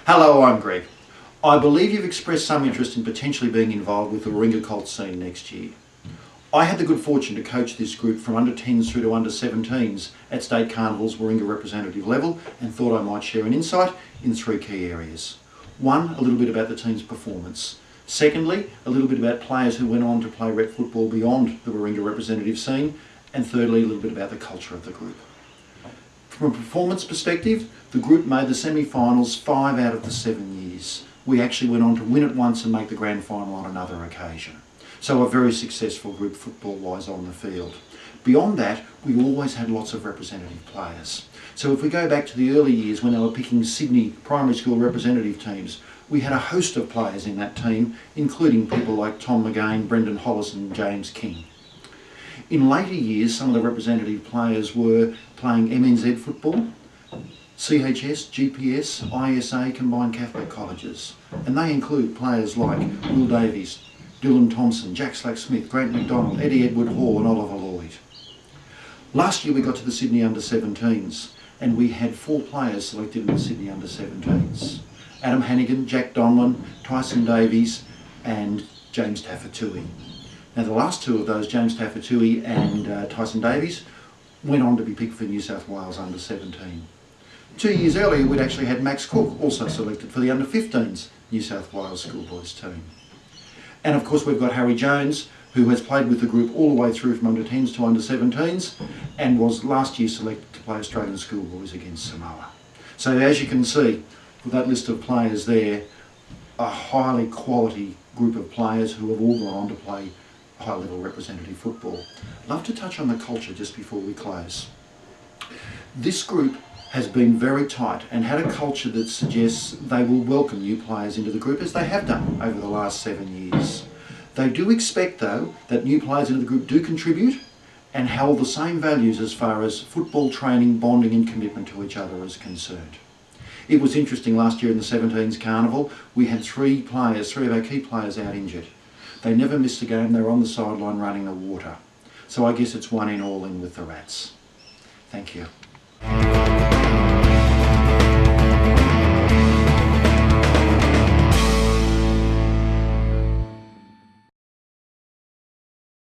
Hello, I'm Greg. I believe you've expressed some interest in potentially being involved with the Warringah Colts scene next year. I had the good fortune to coach this group from under 10s through to under 17s at State Carnival's Warringah representative level and thought I might share an insight in three key areas. One, a little bit about the team's performance. Secondly, a little bit about players who went on to play rep football beyond the Warringah representative scene. And thirdly, a little bit about the culture of the group. From a performance perspective, the group made the semi-finals 5 out of the 7 years. We actually went on to win it once and make the grand final on another occasion. So a very successful group football-wise on the field. Beyond that, we always had lots of representative players. So if we go back to the early years when they were picking Sydney primary school representative teams, we had a host of players in that team, including people like Tom McGain, Brendan Hollis and James King. In later years, some of the representative players were playing MNZ football, CHS, GPS, ISA combined Catholic colleges, and they include players like Will Davies, Dylan Thompson, Jack Slack-Smith, Grant McDonald, Eddie Edward Hall and Oliver Lloyd. Last year we got to the Sydney under-17s and we had 4 players selected in the Sydney under-17s. Adam Hannigan, Jack Donlan, Tyson Davies and James Taffatui. Now the last 2 of those, James Taffatui and Tyson Davies, went on to be picked for New South Wales under-17. 2 years earlier we'd actually had Max Cook also selected for the under-15s New South Wales schoolboys team. And of course we've got Harry Jones, who has played with the group all the way through from under-10s to under-17s and was last year selected to play Australian schoolboys against Samoa. So as you can see, with that list of players there, a highly quality group of players who have all gone on to play high-level representative football. I'd love to touch on the culture just before we close. This group has been very tight and had a culture that suggests they will welcome new players into the group as they have done over the last 7 years. They do expect though that new players into the group do contribute and hold the same values as far as football training, bonding and commitment to each other is concerned. It was interesting last year in the 17s Carnival, we had 3 of our key players out injured. They never missed a game, they were on the sideline running the water. So I guess it's one in all in with the Rats. Thank you.